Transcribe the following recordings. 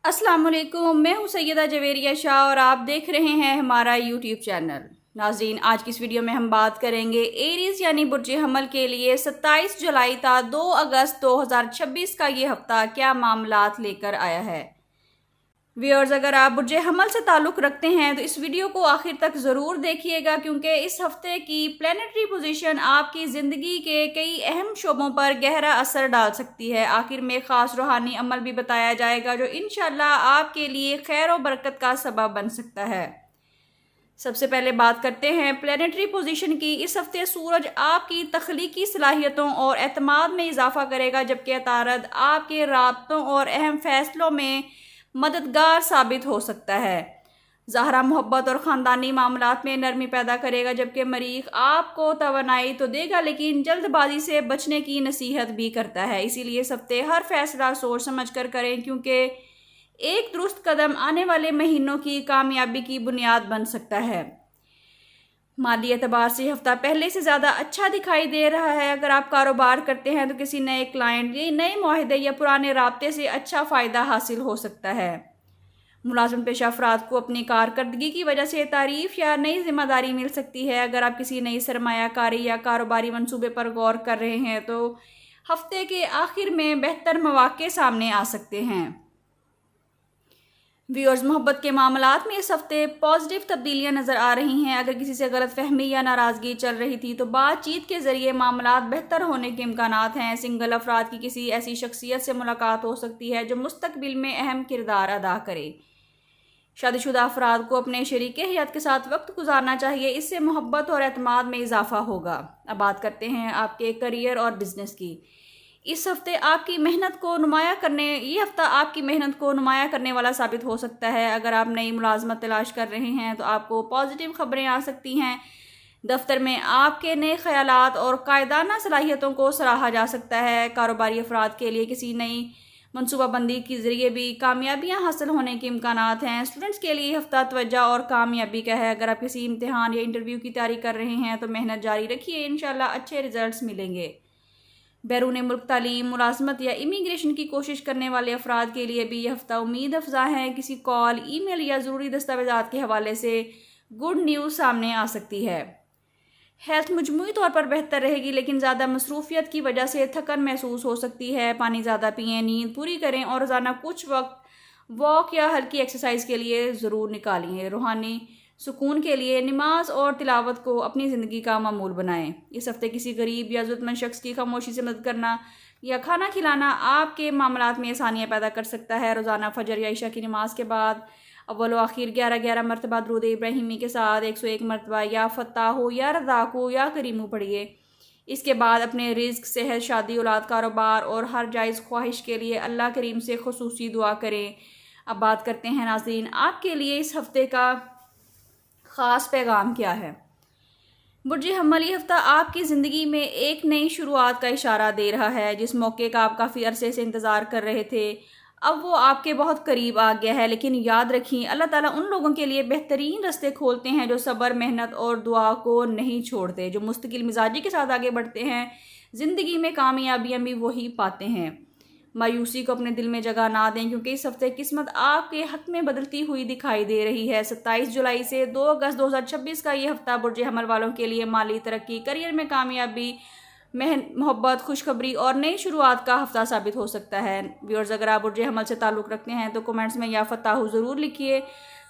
السلام علیکم، میں ہوں سیدہ جویریہ شاہ اور آپ دیکھ رہے ہیں ہمارا یوٹیوب چینل۔ ناظرین، آج کی اس ویڈیو میں ہم بات کریں گے ایریز یعنی برج حمل کے لیے 27 جولائی تا 2 اگست 2026 کا یہ ہفتہ کیا معاملات لے کر آیا ہے۔ ویورز، اگر آپ برج حمل سے تعلق رکھتے ہیں تو اس ویڈیو کو آخر تک ضرور دیکھیے گا، کیونکہ اس ہفتے کی پلانیٹری پوزیشن آپ کی زندگی کے کئی اہم شعبوں پر گہرا اثر ڈال سکتی ہے۔ آخر میں خاص روحانی عمل بھی بتایا جائے گا جو انشاءاللہ آپ کے لیے خیر و برکت کا سبب بن سکتا ہے۔ سب سے پہلے بات کرتے ہیں پلانیٹری پوزیشن کی۔ اس ہفتے سورج آپ کی تخلیقی صلاحیتوں اور اعتماد میں اضافہ کرے گا، جبکہ عطارد آپ کے رابطوں اور اہم فیصلوں میں مددگار ثابت ہو سکتا ہے۔ زہرہ محبت اور خاندانی معاملات میں نرمی پیدا کرے گا، جبکہ مریخ آپ کو توانائی تو دے گا لیکن جلد بازی سے بچنے کی نصیحت بھی کرتا ہے۔ اسی لیے اس ہفتے ہر فیصلہ سوچ سمجھ کر کریں، کیونکہ ایک درست قدم آنے والے مہینوں کی کامیابی کی بنیاد بن سکتا ہے۔ مالی اعتبار سے یہ ہفتہ پہلے سے زیادہ اچھا دکھائی دے رہا ہے۔ اگر آپ کاروبار کرتے ہیں تو کسی نئے کلائنٹ یا نئے معاہدے یا پرانے رابطے سے اچھا فائدہ حاصل ہو سکتا ہے۔ ملازم پیشہ افراد کو اپنی کارکردگی کی وجہ سے تعریف یا نئی ذمہ داری مل سکتی ہے۔ اگر آپ کسی نئی سرمایہ کاری یا کاروباری منصوبے پر غور کر رہے ہیں تو ہفتے کے آخر میں بہتر مواقع سامنے آ سکتے ہیں۔ ویورز، محبت کے معاملات میں اس ہفتے پازیٹیو تبدیلیاں نظر آ رہی ہیں۔ اگر کسی سے غلط فہمی یا ناراضگی چل رہی تھی تو بات چیت کے ذریعے معاملات بہتر ہونے کے امکانات ہیں۔ سنگل افراد کی کسی ایسی شخصیت سے ملاقات ہو سکتی ہے جو مستقبل میں اہم کردار ادا کرے۔ شادی شدہ افراد کو اپنے شریک حیات کے ساتھ وقت گزارنا چاہیے، اس سے محبت اور اعتماد میں اضافہ ہوگا۔ اب بات کرتے ہیں آپ کے کیریئر اور بزنس کی۔ اس ہفتے یہ ہفتہ آپ کی محنت کو نمایاں کرنے والا ثابت ہو سکتا ہے۔ اگر آپ نئی ملازمت تلاش کر رہے ہیں تو آپ کو پازیٹیو خبریں آ سکتی ہیں۔ دفتر میں آپ کے نئے خیالات اور قائدانہ صلاحیتوں کو سراہا جا سکتا ہے۔ کاروباری افراد کے لیے کسی نئی منصوبہ بندی کے ذریعے بھی کامیابیاں حاصل ہونے کے امکانات ہیں۔ اسٹوڈنٹس کے لیے یہ ہفتہ توجہ اور کامیابی کا ہے۔ اگر آپ کسی امتحان یا انٹرویو کی تیاری کر رہے ہیں تو محنت جاری رکھیے، انشاءاللہ اچھے ریزلٹس ملیں گے۔ بیرون ملک تعلیم، ملازمت یا امیگریشن کی کوشش کرنے والے افراد کے لیے بھی یہ ہفتہ امید افزا ہے۔ کسی کال، ای میل یا ضروری دستاویزات کے حوالے سے گڈ نیوز سامنے آ سکتی ہے۔ ہیلتھ مجموعی طور پر بہتر رہے گی، لیکن زیادہ مصروفیت کی وجہ سے تھکن محسوس ہو سکتی ہے۔ پانی زیادہ پئیں، نیند پوری کریں اور روزانہ کچھ وقت واک یا ہلکی ایکسرسائز کے لیے ضرور نکالیں۔ روحانی سکون کے لیے نماز اور تلاوت کو اپنی زندگی کا معمول بنائیں۔ اس ہفتے کسی غریب یا ضرورت مند شخص کی خاموشی سے مدد کرنا یا کھانا کھلانا آپ کے معاملات میں آسانیاں پیدا کر سکتا ہے۔ روزانہ فجر یا عشاء کی نماز کے بعد اول و آخر 11 مرتبہ درود ابراہیمی کے ساتھ 101 مرتبہ یا فتاح یا رزاق یا کریم پڑھیے۔ اس کے بعد اپنے رزق، صحت، شادی، اولاد، کاروبار اور ہر جائز خواہش کے لیے اللہ کریم سے خصوصی دعا کریں۔ اب بات کرتے ہیں ناظرین، آپ کے لیے اس ہفتے کا خاص پیغام کیا ہے۔ برج حمل یہ ہفتہ آپ کی زندگی میں ایک نئی شروعات کا اشارہ دے رہا ہے۔ جس موقع کا آپ کافی عرصے سے انتظار کر رہے تھے اب وہ آپ کے بہت قریب آ گیا ہے، لیکن یاد رکھیں اللہ تعالیٰ ان لوگوں کے لیے بہترین راستے کھولتے ہیں جو صبر، محنت اور دعا کو نہیں چھوڑتے۔ جو مستقل مزاجی کے ساتھ آگے بڑھتے ہیں زندگی میں کامیابیاں بھی وہی پاتے ہیں۔ مایوسی کو اپنے دل میں جگہ نہ دیں، کیونکہ اس ہفتے قسمت آپ کے حق میں بدلتی ہوئی دکھائی دے رہی ہے۔ 27 جولائی سے 2 اگست 2026 کا یہ ہفتہ برج حمل والوں کے لیے مالی ترقی، کیریئر میں کامیابی، محبت، خوشخبری اور نئی شروعات کا ہفتہ ثابت ہو سکتا ہے۔ ویورز، اگر آپ برج حمل سے تعلق رکھتے ہیں تو کمنٹس میں یا فتح ضرور لکھیے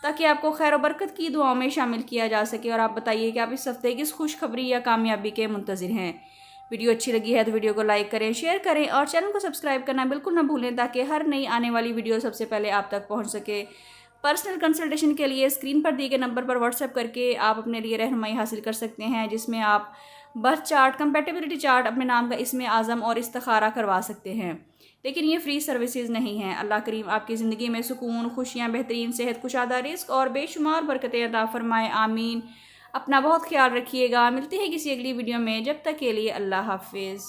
تاکہ آپ کو خیر و برکت کی دعاؤں میں شامل کیا جا سکے، اور آپ بتائیے کہ آپ اس ہفتے کس خوشخبری یا کامیابی کے منتظر ہیں۔ ویڈیو اچھی لگی ہے تو ویڈیو کو لائک کریں، شیئر کریں اور چینل کو سبسکرائب کرنا بالکل نہ بھولیں تاکہ ہر نئی آنے والی ویڈیو سب سے پہلے آپ تک پہنچ سکے۔ پرسنل کنسلٹیشن کے لیے اسکرین پر دیے گئے نمبر پر واٹس ایپ کر کے آپ اپنے لیے رہنمائی حاصل کر سکتے ہیں، جس میں آپ برتھ چارٹ، کمپیٹیبلٹی چارٹ، اپنے نام کا اسم اعظم اور استخارہ کروا سکتے ہیں، لیکن یہ فری سروسز نہیں ہیں۔ اللہ کریم آپ کی زندگی میں سکون، خوشیاں، بہترین صحت، کشادہ رزق اور بے شمار برکتیں عطا فرمائے، آمین۔ اپنا بہت خیال رکھیے گا۔ ملتے ہیں کسی اگلی ویڈیو میں، جب تک کے لیے اللہ حافظ۔